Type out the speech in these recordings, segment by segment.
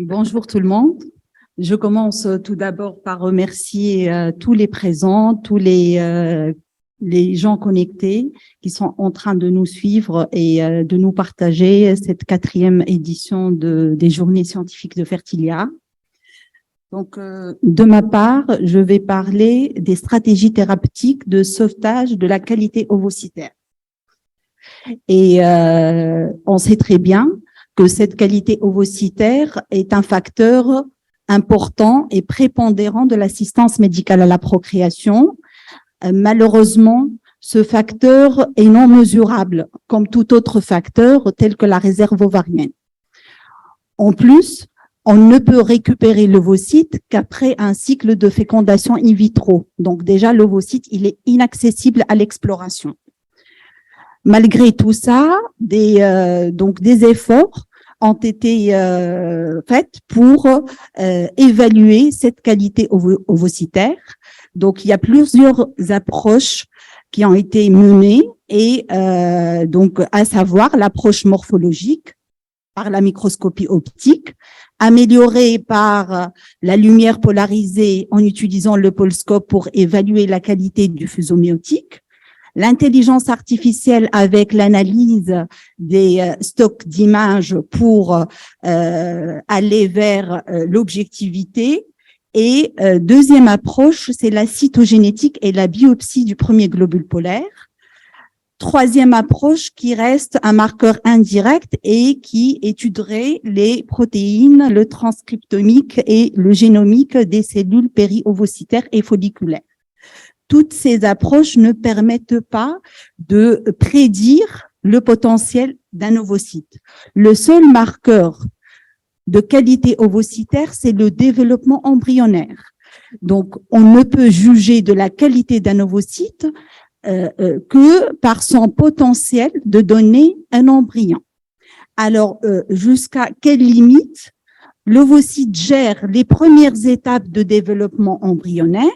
Bonjour tout le monde. Je commence tout d'abord par remercier tous les présents, tous les gens connectés qui sont en train de nous suivre et de nous partager cette 4e édition des Journées scientifiques de Fertilia. Donc, de ma part, je vais parler des stratégies thérapeutiques de sauvetage de la qualité ovocytaire. Et on sait très bien que cette qualité ovocytaire est un facteur important et prépondérant de l'assistance médicale à la procréation. Malheureusement, ce facteur est non mesurable, comme tout autre facteur, tel que la réserve ovarienne. En plus, on ne peut récupérer l'ovocyte qu'après un cycle de fécondation in vitro. Donc déjà, l'ovocyte, il est inaccessible à l'exploration. Malgré tout ça, des efforts ont été faits pour évaluer cette qualité ovocytaire. Donc, il y a plusieurs approches qui ont été menées et donc à savoir l'approche morphologique par la microscopie optique, améliorée par la lumière polarisée en utilisant le polscope pour évaluer la qualité du fuseau méotique, l'intelligence artificielle avec l'analyse des stocks d'images pour aller vers l'objectivité. Et deuxième approche, c'est la cytogénétique et la biopsie du premier globule polaire. Troisième approche qui reste un marqueur indirect et qui étudierait les protéines, le transcriptomique et le génomique des cellules péri-ovocytaires et folliculaires. Toutes ces approches ne permettent pas de prédire le potentiel d'un ovocyte. Le seul marqueur de qualité ovocytaire, c'est le développement embryonnaire. Donc, on ne peut juger de la qualité d'un ovocyte que par son potentiel de donner un embryon. Alors, jusqu'à quelle limite l'ovocyte gère les premières étapes de développement embryonnaire?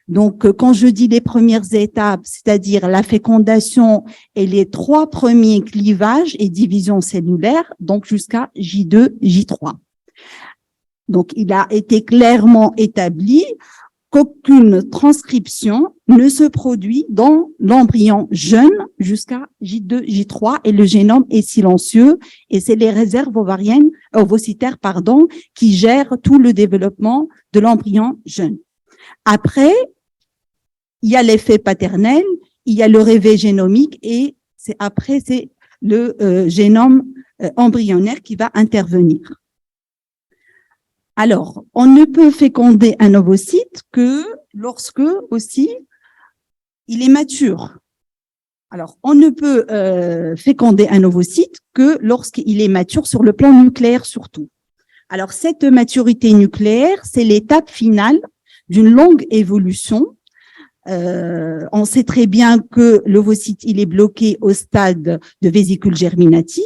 Donc, quand je dis les premières étapes, c'est-à-dire la fécondation et les 3 premiers clivages et divisions cellulaires, donc jusqu'à J2, J3. Donc, il a été clairement établi qu'aucune transcription ne se produit dans l'embryon jeune jusqu'à J2, J3 et le génome est silencieux et c'est les réserves ovocytaires, qui gèrent tout le développement de l'embryon jeune. Après, il y a l'effet paternel, il y a le réveil génomique et c'est le génome embryonnaire qui va intervenir. Alors, on ne peut féconder un ovocyte que lorsque aussi il est mature. Alors, on ne peut féconder un ovocyte que lorsqu'il est mature sur le plan nucléaire surtout. Alors, cette maturité nucléaire, c'est l'étape finale d'une longue évolution. On sait très bien que l'ovocyte, il est bloqué au stade de vésicule germinative,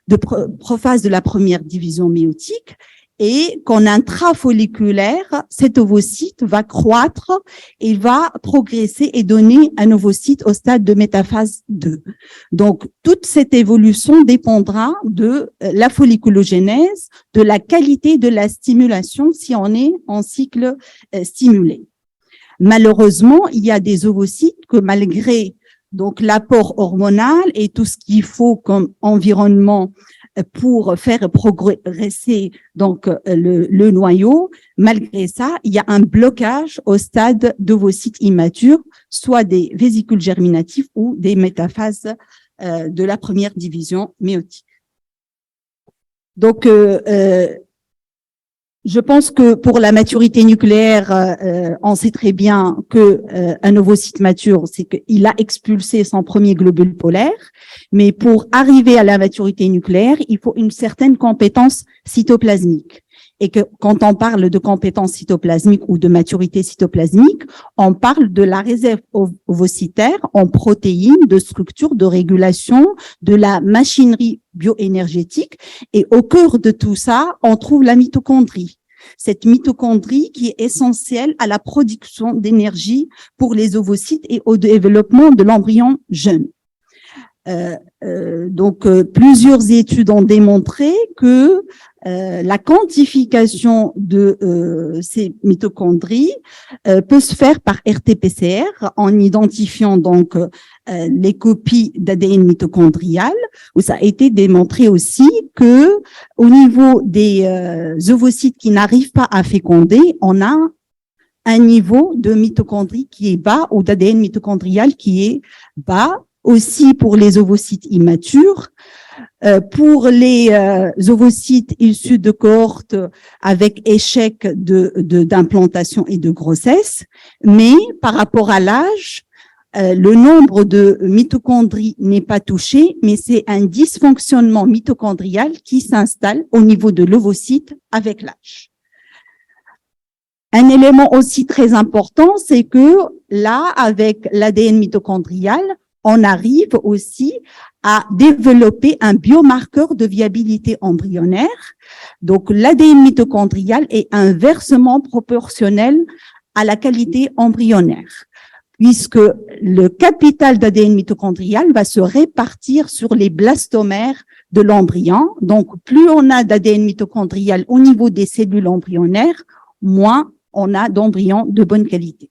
de prophase de la première division méotique, et qu'en intrafolliculaire, cet ovocyte va croître et va progresser et donner un ovocyte au stade de métaphase 2. Donc, toute cette évolution dépendra de la folliculogénèse, de la qualité de la stimulation si on est en cycle stimulé. Malheureusement, il y a des ovocytes que malgré donc l'apport hormonal et tout ce qu'il faut comme environnement pour faire progresser donc le noyau, malgré ça, il y a un blocage au stade d'ovocytes immatures, soit des vésicules germinatives ou des métaphases de la première division méotique. Donc, je pense que pour la maturité nucléaire, on sait très bien que un ovocyte mature, c'est qu'il a expulsé son premier globule polaire. Mais pour arriver à la maturité nucléaire, il faut une certaine compétence cytoplasmique. Et que quand on parle de compétence cytoplasmique ou de maturité cytoplasmique, on parle de la réserve ovocytaire en protéines, de structure, de régulation, de la machinerie bioénergétique. Et au cœur de tout ça, on trouve la mitochondrie. Cette mitochondrie qui est essentielle à la production d'énergie pour les ovocytes et au développement de l'embryon jeune. Plusieurs études ont démontré que la quantification de ces mitochondries peut se faire par RT-PCR en identifiant donc les copies d'ADN mitochondrial, où ça a été démontré aussi que au niveau des ovocytes qui n'arrivent pas à féconder, on a un niveau de mitochondries qui est bas ou d'ADN mitochondrial qui est bas, aussi pour les ovocytes immatures. Pour les ovocytes issus de cohortes avec échec d'implantation et de grossesse, mais par rapport à l'âge, le nombre de mitochondries n'est pas touché, mais c'est un dysfonctionnement mitochondrial qui s'installe au niveau de l'ovocyte avec l'âge. Un élément aussi très important, c'est que là, avec l'ADN mitochondrial, on arrive aussi à développer un biomarqueur de viabilité embryonnaire. Donc, l'ADN mitochondrial est inversement proportionnel à la qualité embryonnaire, puisque le capital d'ADN mitochondrial va se répartir sur les blastomères de l'embryon. Donc, plus on a d'ADN mitochondrial au niveau des cellules embryonnaires, moins on a d'embryons de bonne qualité.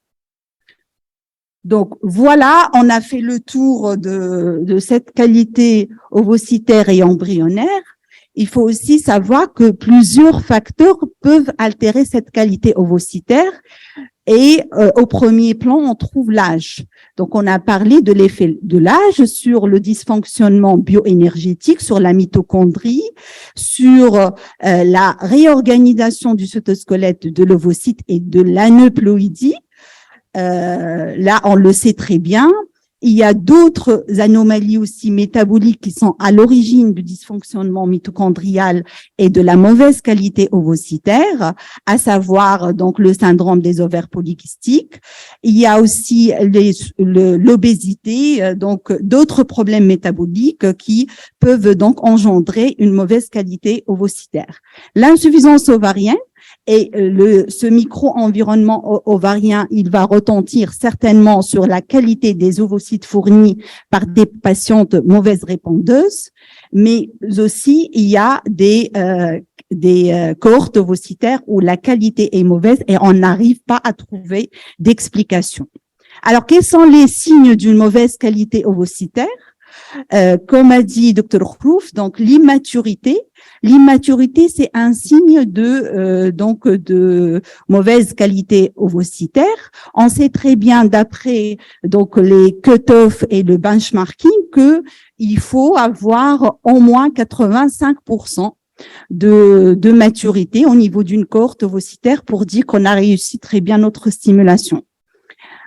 Donc, voilà, on a fait le tour de cette qualité ovocytaire et embryonnaire. Il faut aussi savoir que plusieurs facteurs peuvent altérer cette qualité ovocytaire et au premier plan, on trouve l'âge. Donc, on a parlé de l'effet de l'âge sur le dysfonctionnement bioénergétique, sur la mitochondrie, sur la réorganisation du cytosquelette de l'ovocyte et de l'aneuploïdie. Là, on le sait très bien. Il y a d'autres anomalies aussi métaboliques qui sont à l'origine du dysfonctionnement mitochondrial et de la mauvaise qualité ovocytaire, à savoir donc le syndrome des ovaires polykystiques. Il y a aussi l'obésité, donc d'autres problèmes métaboliques qui peuvent donc engendrer une mauvaise qualité ovocytaire. L'insuffisance ovarienne, et ce micro-environnement ovarien, il va retentir certainement sur la qualité des ovocytes fournis par des patientes mauvaises répondeuses, mais aussi il y a des cohortes ovocytaires où la qualité est mauvaise et on n'arrive pas à trouver d'explication. Alors, quels sont les signes d'une mauvaise qualité ovocytaire? Comme a dit Dr Khrouf, donc l'immaturité. L'immaturité, c'est un signe de mauvaise qualité ovocytaire. On sait très bien d'après donc les cut-off et le benchmarking que il faut avoir au moins 85% de maturité au niveau d'une cohorte ovocytaire pour dire qu'on a réussi très bien notre stimulation.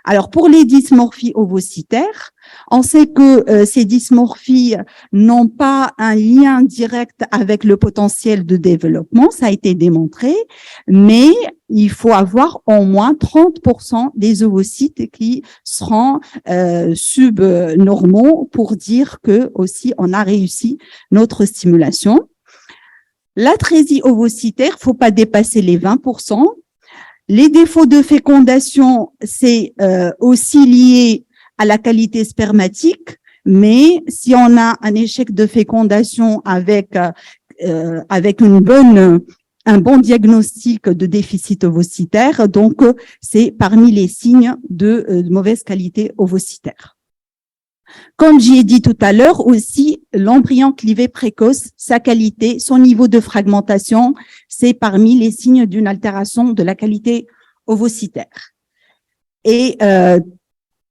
Alors, pour les dysmorphies ovocytaires, on sait que ces dysmorphies n'ont pas un lien direct avec le potentiel de développement, ça a été démontré, mais il faut avoir au moins 30% des ovocytes qui seront subnormaux pour dire que aussi on a réussi notre stimulation. L'atrésie ovocytaire, faut pas dépasser les 20%. Les défauts de fécondation, c'est aussi lié à la qualité spermatique, mais si on a un échec de fécondation avec un bon diagnostic de déficit ovocytaire, donc c'est parmi les signes de mauvaise qualité ovocytaire. Comme j'y ai dit tout à l'heure aussi, l'embryon clivé précoce, sa qualité, son niveau de fragmentation, c'est parmi les signes d'une altération de la qualité ovocytaire. Et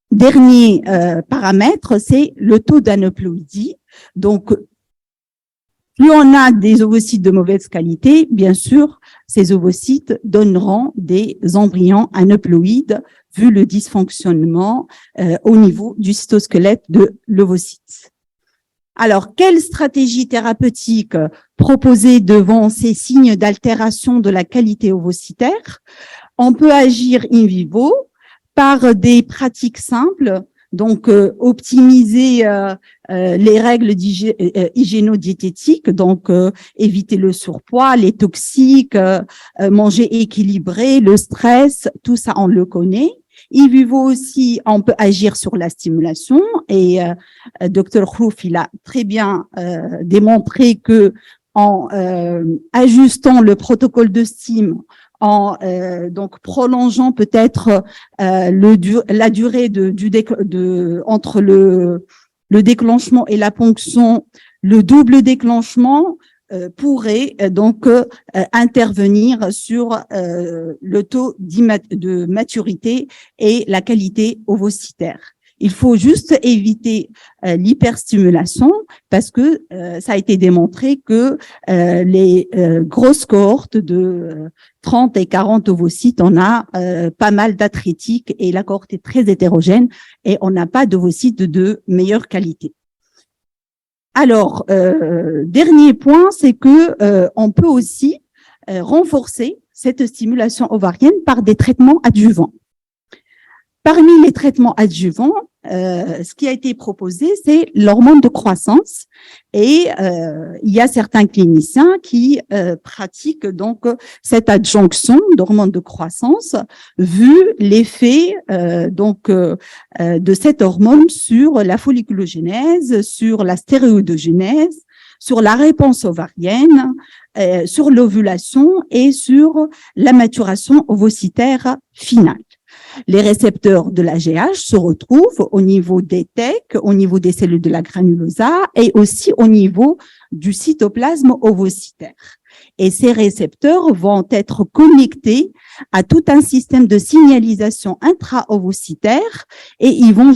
dernier paramètre, c'est le taux d'aneuploïdie. Donc, plus on a des ovocytes de mauvaise qualité, bien sûr, ces ovocytes donneront des embryons aneuploïdes vu le dysfonctionnement au niveau du cytosquelette de l'ovocyte. Alors, quelle stratégie thérapeutique proposer devant ces signes d'altération de la qualité ovocytaire? On peut agir in vivo par des pratiques simples, donc optimiser les règles hygiéno-diététiques, donc éviter le surpoids, les toxiques, manger équilibré, le stress, tout ça on le connaît. In vivo aussi, on peut agir sur la stimulation et Dr Khrouf, il a très bien démontré que en ajustant le protocole de stim, en donc prolongeant peut-être la durée entre le déclenchement et la ponction, le double déclenchement pourrait donc intervenir sur le taux de maturité et la qualité ovocytaire. Il faut juste éviter l'hyperstimulation parce que ça a été démontré que les grosses cohortes de 30 et 40 ovocytes, on a pas mal d'athrétiques et la cohorte est très hétérogène et on n'a pas d'ovocytes de meilleure qualité. Alors, dernier point, c'est que on peut aussi renforcer cette stimulation ovarienne par des traitements adjuvants. Parmi les traitements adjuvants, ce qui a été proposé, c'est l'hormone de croissance. Et il y a certains cliniciens qui pratiquent donc cette adjonction d'hormone de croissance, vu l'effet de cette hormone sur la folliculogénèse, sur la stéroïdogénèse, sur la réponse ovarienne, sur l'ovulation et sur la maturation ovocytaire finale. Les récepteurs de la GH se retrouvent au niveau des TEC, au niveau des cellules de la granulosa et aussi au niveau du cytoplasme ovocytaire. Et ces récepteurs vont être connectés à tout un système de signalisation intra-ovocytaire et ils vont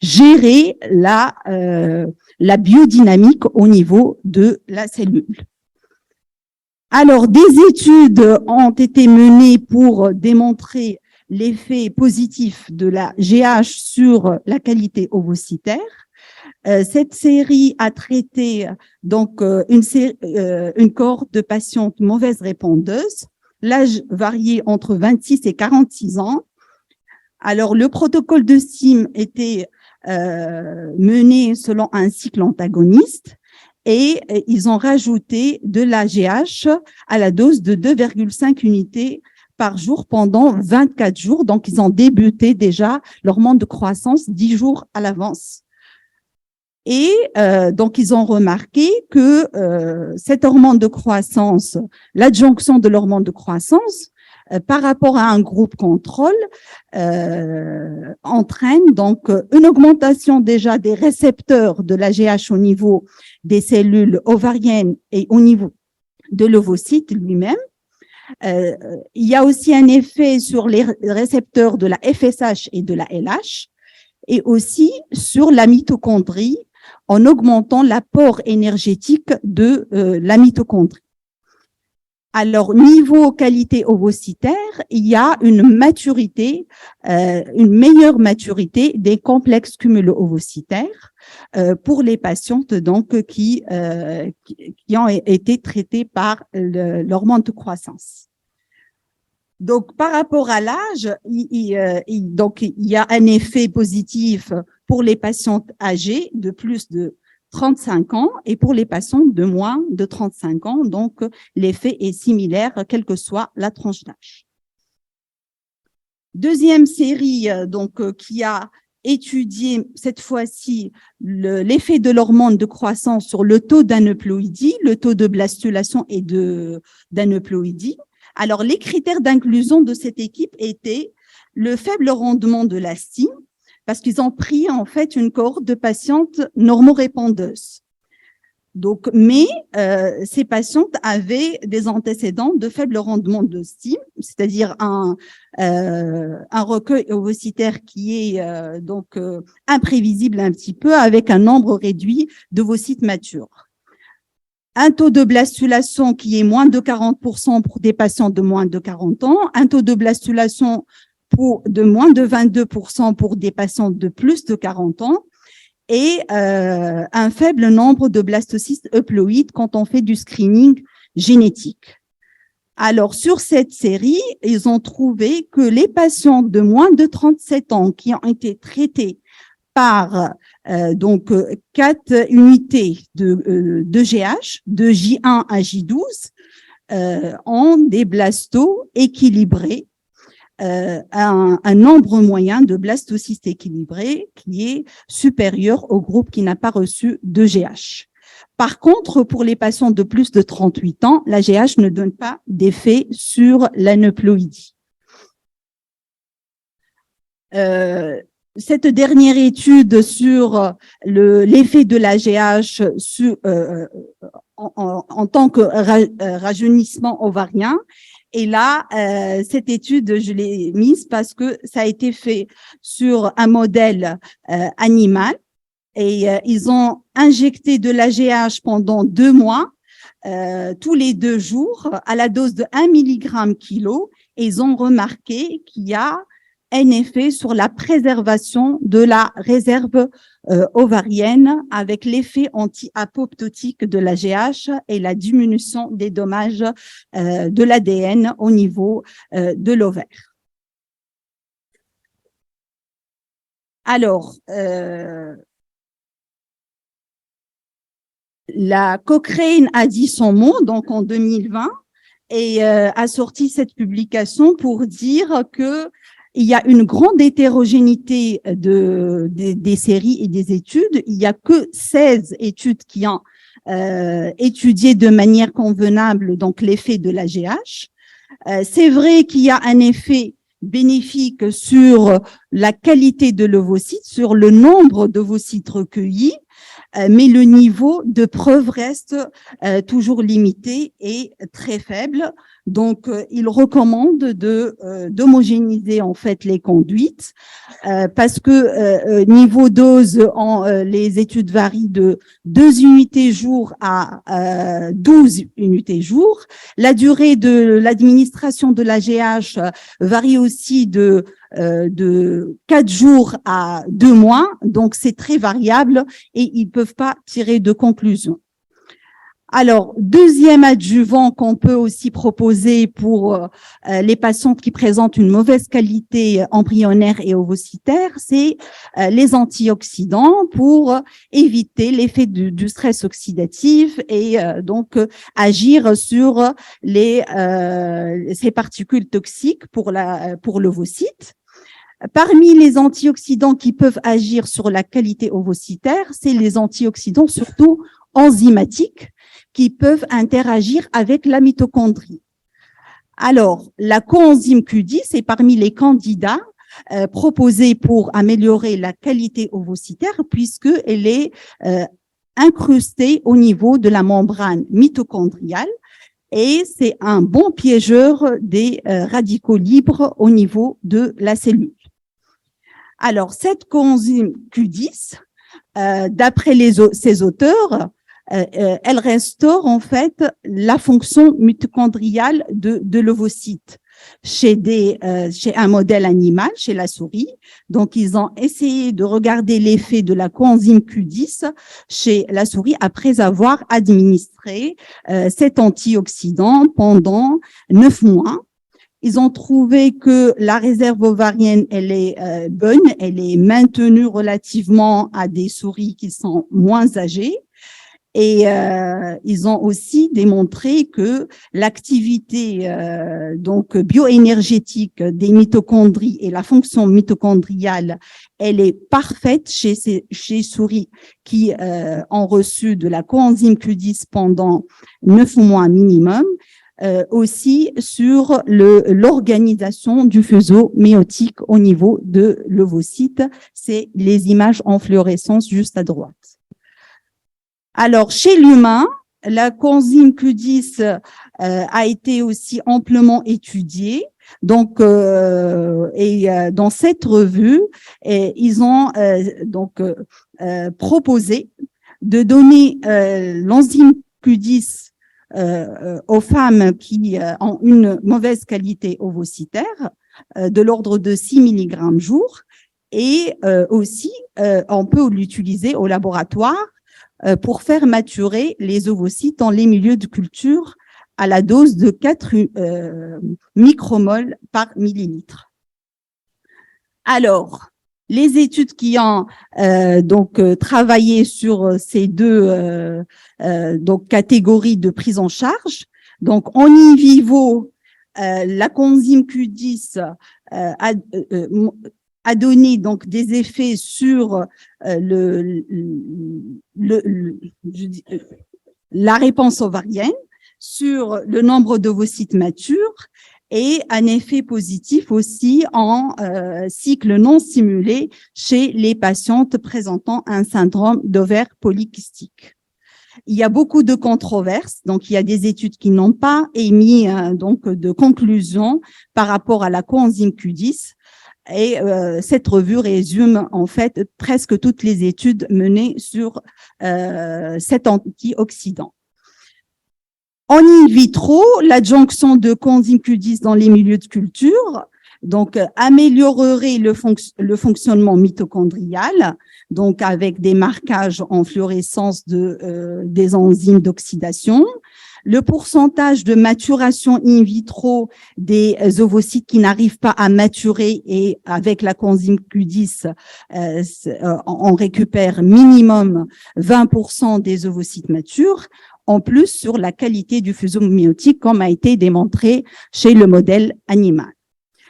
gérer la biodynamique au niveau de la cellule. Alors, des études ont été menées pour démontrer l'effet positif de la GH sur la qualité ovocytaire. Cette série a traité donc une cohorte de patientes mauvaises répondeuses, l'âge varié entre 26 et 46 ans. Alors, le protocole de STIM était mené selon un cycle antagoniste. Et ils ont rajouté de la GH à la dose de 2,5 unités par jour pendant 24 jours. Donc, ils ont débuté déjà l'hormone de croissance 10 jours à l'avance. Et donc, ils ont remarqué que cette hormone de croissance, l'adjonction de l'hormone de croissance, par rapport à un groupe contrôle, entraîne donc une augmentation déjà des récepteurs de la GH au niveau des cellules ovariennes et au niveau de l'ovocyte lui-même. Il y a aussi un effet sur les récepteurs de la FSH et de la LH et aussi sur la mitochondrie en augmentant l'apport énergétique de la mitochondrie. Alors, niveau qualité ovocytaire, il y a une maturité, une meilleure maturité des complexes cumulo-ovocytaires pour les patientes donc qui ont été traitées par l'hormone de croissance. Donc, par rapport à l'âge, il y a un effet positif pour les patientes âgées de plus de 35 ans et pour les patients de moins de 35 ans. Donc, l'effet est similaire, quelle que soit la tranche d'âge. Deuxième série qui a étudié cette fois-ci l'effet de l'hormone de croissance sur le taux d'aneuploïdie, le taux de blastulation et d'aneuploïdie. Alors, les critères d'inclusion de cette équipe étaient le faible rendement de la STIM, parce qu'ils ont pris en fait une cohorte de patientes normorépondeuses. Donc, mais ces patientes avaient des antécédents de faible rendement de STIM, c'est-à-dire un recueil ovocytaire qui est imprévisible un petit peu, avec un nombre réduit d'ovocytes matures. Un taux de blastulation qui est moins de 40% pour des patients de moins de 40 ans, un taux de blastulation de moins de 22% pour des patients de plus de 40 ans et un faible nombre de blastocystes euploïdes quand on fait du screening génétique. Alors, sur cette série, ils ont trouvé que les patients de moins de 37 ans qui ont été traités par 4 unités de GH, de J1 à J12, ont des blastos équilibrés, un nombre moyen de blastocystes équilibrés qui est supérieur au groupe qui n'a pas reçu d'EGH. Par contre, pour les patients de plus de 38 ans, l'AGH ne donne pas d'effet sur l'aneuploïdie. Cette dernière étude sur l'effet de l'AGH en tant que rajeunissement ovarien, et là, cette étude, je l'ai mise parce que ça a été fait sur un modèle animal et ils ont injecté de l'AGH pendant 2 mois, tous les 2 jours, à la dose de 1 mg/kg, et ils ont remarqué qu'il y a un effet sur la préservation de la réserve ovarienne avec l'effet anti-apoptotique de l'AGH et la diminution des dommages de l'ADN au niveau de l'ovaire. Alors, la Cochrane a dit son mot, donc en 2020, et a sorti cette publication pour dire que il y a une grande hétérogénéité des séries et des études. Il n'y a que 16 études qui ont étudié de manière convenable donc l'effet de l'AGH. C'est vrai qu'il y a un effet bénéfique sur la qualité de l'ovocyte, sur le nombre d'ovocytes recueillis, mais le niveau de preuve reste toujours limité et très faible. Donc, il recommande d'homogénéiser en fait les conduites parce que niveau dose, les études varient de 2 unités jour à 12 unités jour. La durée de l'administration de l'AGH varie aussi de 4 jours à 2 mois, donc c'est très variable et ils ne peuvent pas tirer de conclusion. Alors, deuxième adjuvant qu'on peut aussi proposer pour les patients qui présentent une mauvaise qualité embryonnaire et ovocytaire, c'est les antioxydants pour éviter l'effet du stress oxydatif et donc agir sur ces particules toxiques pour l'ovocyte. Parmi les antioxydants qui peuvent agir sur la qualité ovocytaire, c'est les antioxydants surtout enzymatiques qui peuvent interagir avec la mitochondrie. Alors, la coenzyme Q10 est parmi les candidats proposés pour améliorer la qualité ovocytaire puisqu'elle est incrustée au niveau de la membrane mitochondriale et c'est un bon piégeur des radicaux libres au niveau de la cellule. Alors, cette coenzyme Q10, d'après ces auteurs, elle restaure en fait la fonction mitochondriale de l'ovocyte chez un modèle animal, chez la souris. Donc, ils ont essayé de regarder l'effet de la coenzyme Q10 chez la souris après avoir administré cet antioxydant pendant 9 mois. Ils ont trouvé que la réserve ovarienne, elle est bonne, elle est maintenue relativement à des souris qui sont moins âgées. Et ils ont aussi démontré que l'activité donc bioénergétique des mitochondries et la fonction mitochondriale, elle est parfaite chez souris qui ont reçu de la coenzyme Q10 pendant 9 mois minimum. Aussi sur l'organisation du faisceau méiotique au niveau de l'ovocyte. C'est les images en fluorescence juste à droite. Alors, chez l'humain, la coenzyme Q10 a été aussi amplement étudiée. Donc, dans cette revue, ils ont proposé de donner l'enzyme Q10 aux femmes qui ont une mauvaise qualité ovocytaire de l'ordre de 6 mg jour et aussi on peut l'utiliser au laboratoire pour faire maturer les ovocytes dans les milieux de culture à la dose de 4 micromoles par millilitre. Alors, les études qui ont travaillé sur ces deux catégories de prise en charge, donc en in vivo, la coenzyme Q10 a donné donc des effets sur la réponse ovarienne, sur le nombre d'ovocytes matures et un effet positif aussi en cycle non stimulé chez les patientes présentant un syndrome d'ovaire polykystique. Il y a beaucoup de controverses, donc il y a des études qui n'ont pas émis donc de conclusions par rapport à la coenzyme Q10. Et cette revue résume en fait presque toutes les études menées sur cet antioxydant. En in vitro, l'adjonction de coenzyme Q10 dans les milieux de culture donc améliorerait le fonctionnement mitochondrial, donc avec des marquages en fluorescence des enzymes d'oxydation. Le pourcentage de maturation in vitro des ovocytes qui n'arrivent pas à maturer et avec la coenzyme Q10, on récupère minimum 20% des ovocytes matures, en plus sur la qualité du fuseau méiotique comme a été démontré chez le modèle animal.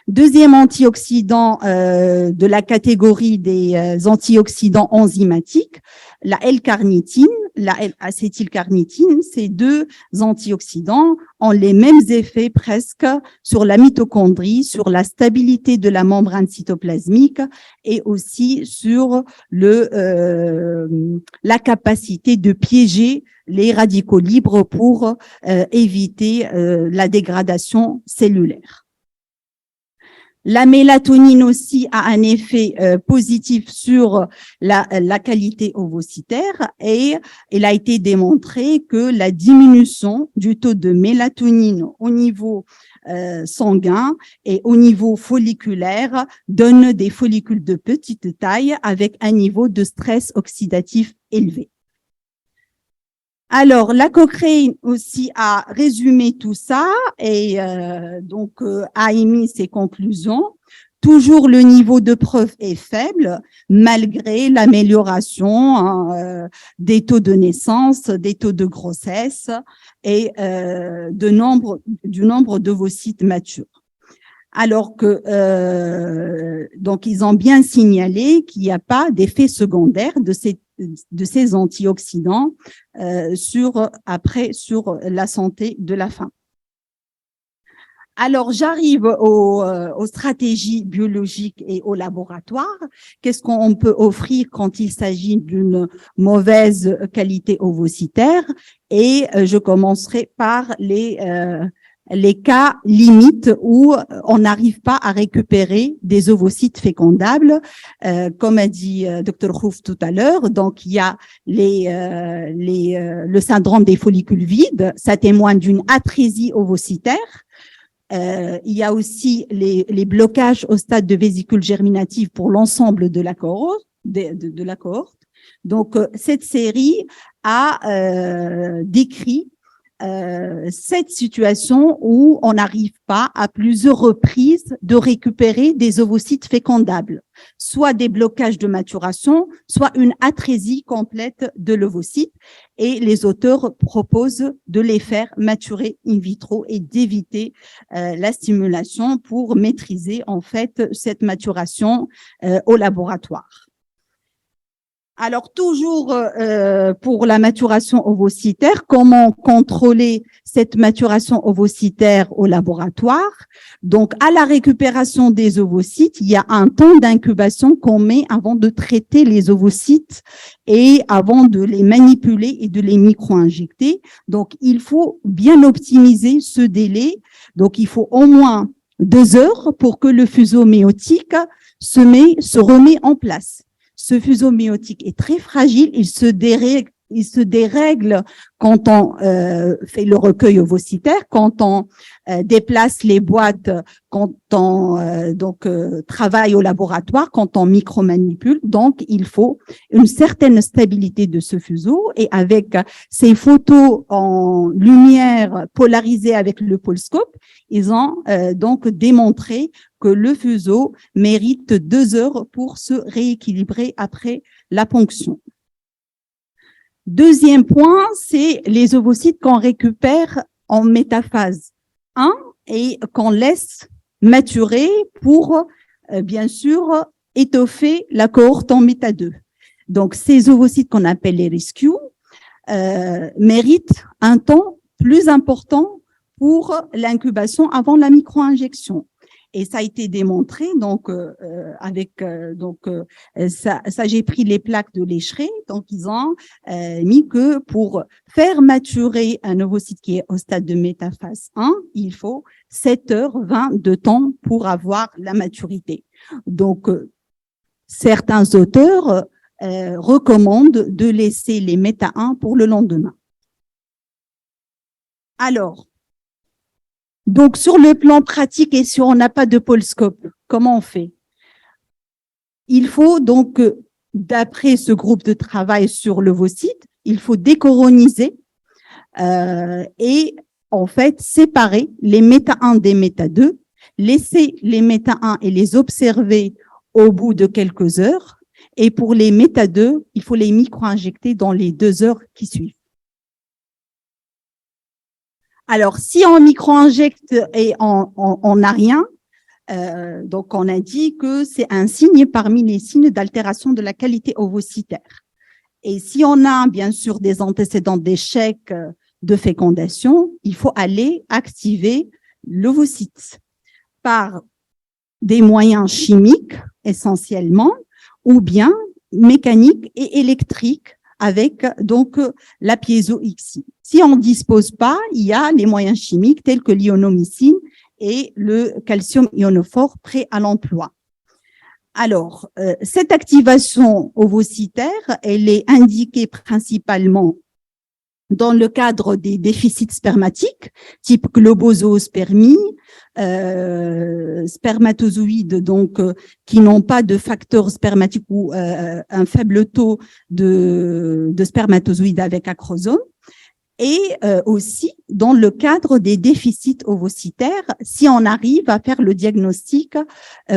Deuxième antioxydant de la catégorie des antioxydants enzymatiques, la L-carnitine, la L-acétylcarnitine, ces deux antioxydants ont les mêmes effets presque sur la mitochondrie, sur la stabilité de la membrane cytoplasmique et aussi sur la capacité de piéger les radicaux libres pour éviter la dégradation cellulaire. La mélatonine aussi a un effet positif sur la qualité ovocytaire et il a été démontré que la diminution du taux de mélatonine au niveau sanguin et au niveau folliculaire donne des follicules de petite taille avec un niveau de stress oxydatif élevé. Alors, la Cochrane aussi a résumé tout ça et a émis ses conclusions. Toujours le niveau de preuve est faible malgré l'amélioration des taux de naissance, des taux de grossesse et du nombre d'ovocytes matures. Alors que donc ils ont bien signalé qu'il n'y a pas d'effet secondaire de ces antioxydants sur la santé de la femme. Alors, j'arrive aux stratégies biologiques et au laboratoire. Qu'est-ce qu'on peut offrir quand il s'agit d'une mauvaise qualité ovocytaire? Et je commencerai par les cas limites où on n'arrive pas à récupérer des ovocytes fécondables, comme a dit Dr Khouf tout à l'heure. Donc, il y a le syndrome des follicules vides, ça témoigne d'une atrésie ovocytaire. Il y a aussi les blocages au stade de vésicule germinative pour l'ensemble de la cohorte. Donc, cette série a décrit cette situation où on n'arrive pas à plusieurs reprises de récupérer des ovocytes fécondables, soit des blocages de maturation, soit une atrésie complète de l'ovocyte. Et les auteurs proposent de les faire maturer in vitro et d'éviter la stimulation pour maîtriser en fait cette maturation au laboratoire. Alors, toujours pour la maturation ovocytaire, comment contrôler cette maturation ovocytaire au laboratoire? Donc, à la récupération des ovocytes, il y a un temps d'incubation qu'on met avant de traiter les ovocytes et avant de les manipuler et de les micro-injecter. Donc, il faut bien optimiser ce délai. Donc, il faut au moins 2 heures pour que le fuseau méiotique se remet en place. Ce fuseau méiotique est très fragile, il se dérègle quand on fait le recueil ovocytaire, quand on déplace les boîtes, quand on travaille au laboratoire, quand on micromanipule. Donc, il faut une certaine stabilité de ce fuseau. Et avec ces photos en lumière polarisée avec le polscope, ils ont donc démontré que le fuseau mérite 2 heures pour se rééquilibrer après la ponction. Deuxième point, c'est les ovocytes qu'on récupère en métaphase 1 et qu'on laisse maturer pour, bien sûr, étoffer la cohorte en méta 2. Donc, ces ovocytes qu'on appelle les rescues méritent un temps plus important pour l'incubation avant la micro-injection. Et ça a été démontré, donc ça j'ai pris les plaques de Lécheret, donc ils ont mis que pour faire maturer un ovocyte qui est au stade de métaphase 1, il faut 7h20 de temps pour avoir la maturité. Donc certains auteurs recommandent de laisser les méta 1 pour le lendemain. Alors, donc, sur le plan pratique et si on n'a pas de polscope, comment on fait? Il faut donc, d'après ce groupe de travail sur l'ovocyte, il faut décoroniser et en fait séparer les méta 1 des méta 2, laisser les méta 1 et les observer au bout de quelques heures. Et pour les méta 2, il faut les micro-injecter dans les 2 heures qui suivent. Alors, si on micro-injecte et on n'a rien, donc on a dit que c'est un signe parmi les signes d'altération de la qualité ovocytaire. Et si on a bien sûr des antécédents d'échec de fécondation, il faut aller activer l'ovocyte par des moyens chimiques essentiellement, ou bien mécaniques et électriques avec donc la piézoxie. Si on ne dispose pas, il y a les moyens chimiques tels que l'ionomycine et le calcium ionophore prêt à l'emploi. Alors, cette activation ovocytaire, elle est indiquée principalement dans le cadre des déficits spermatiques, type globozoospermie, spermatozoïdes donc qui n'ont pas de facteur spermatique ou un faible taux de spermatozoïdes avec acrosome, et aussi dans le cadre des déficits ovocytaires, si on arrive à faire le diagnostic,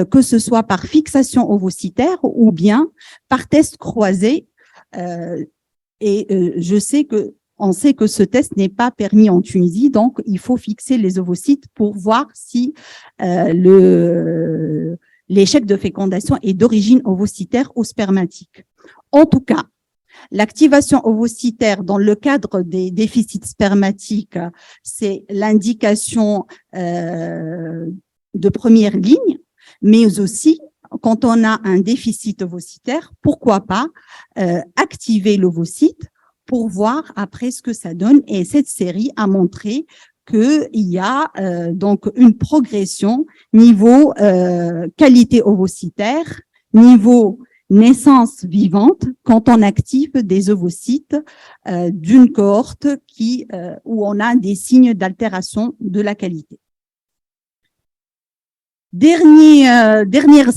que ce soit par fixation ovocytaire ou bien par test croisé, on sait que ce test n'est pas permis en Tunisie, donc il faut fixer les ovocytes pour voir si l'échec de fécondation est d'origine ovocytaire ou spermatique. En tout cas, l'activation ovocytaire dans le cadre des déficits spermatiques, c'est l'indication de première ligne, mais aussi quand on a un déficit ovocytaire, pourquoi pas activer l'ovocyte pour voir après ce que ça donne. Et cette série a montré qu'il y a donc une progression niveau qualité ovocytaire, niveau naissance vivante quand on active des ovocytes d'une cohorte où on a des signes d'altération de la qualité. Dernière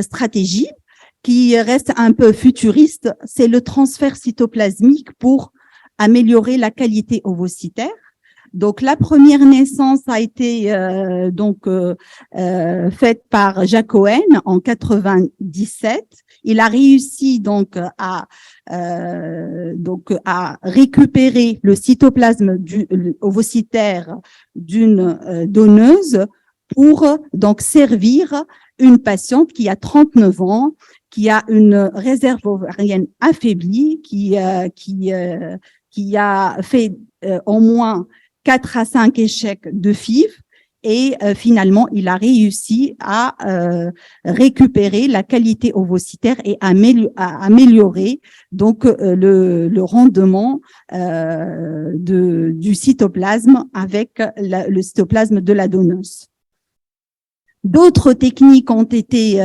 stratégie qui reste un peu futuriste, c'est le transfert cytoplasmique pour améliorer la qualité ovocytaire. Donc, la première naissance a été faite par Jacques Cohen en 97. Il a réussi donc à récupérer le cytoplasme ovocytaire d'une donneuse pour donc servir une patiente qui a 39 ans, qui a une réserve ovarienne affaiblie, qui a fait au moins 4 à 5 échecs de FIV, et finalement, il a réussi à récupérer la qualité ovocytaire et à améliorer donc le rendement du cytoplasme avec le cytoplasme de la donneuse. D'autres techniques ont été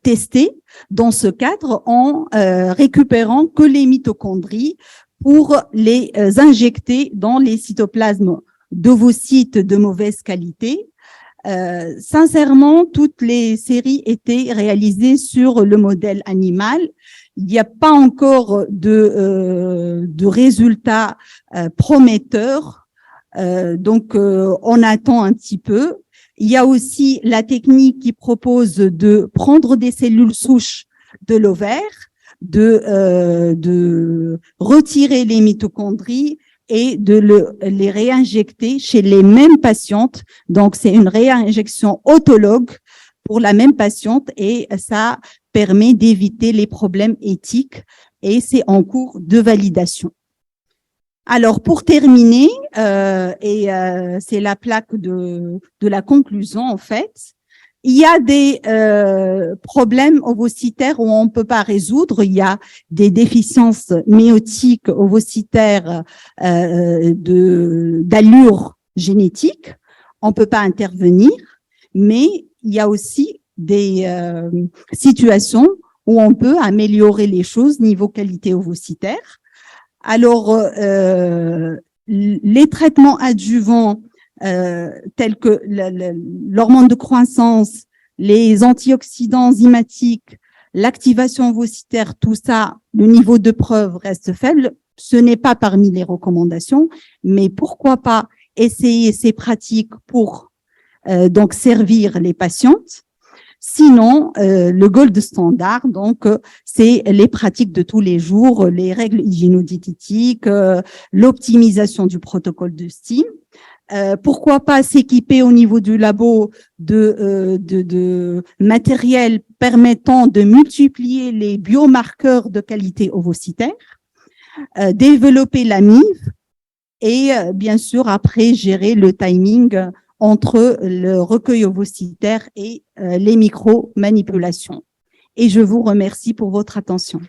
testées dans ce cadre en récupérant que les mitochondries pour les injecter dans les cytoplasmes d'ovocytes de mauvaise qualité. Sincèrement, toutes les séries étaient réalisées sur le modèle animal. Il n'y a pas encore de résultats prometteurs, donc on attend un petit peu. Il y a aussi la technique qui propose de prendre des cellules souches de l'ovaire, de retirer les mitochondries et de les réinjecter chez les mêmes patientes. Donc, c'est une réinjection autologue pour la même patiente et ça permet d'éviter les problèmes éthiques et c'est en cours de validation. Alors, pour terminer, c'est la plaque de la conclusion, en fait, il y a des problèmes ovocytaires où on ne peut pas résoudre. Il y a des déficiences méiotiques ovocytaires d'allure génétique. On ne peut pas intervenir, mais il y a aussi des situations où on peut améliorer les choses niveau qualité ovocytaire. Alors, les traitements adjuvants tels que l'hormone de croissance, les antioxydants enzymatiques, l'activation ovocytaire, tout ça, le niveau de preuve reste faible. Ce n'est pas parmi les recommandations, mais pourquoi pas essayer ces pratiques pour donc servir les patientes. Sinon, le gold standard, donc, c'est les pratiques de tous les jours, les règles hygiéno-diététiques, l'optimisation du protocole de STEAM. Pourquoi pas s'équiper au niveau du labo de matériel permettant de multiplier les biomarqueurs de qualité ovocytaire, développer la MIV et bien sûr après gérer le timing entre le recueil ovocytaire et les micro-manipulations. Et je vous remercie pour votre attention.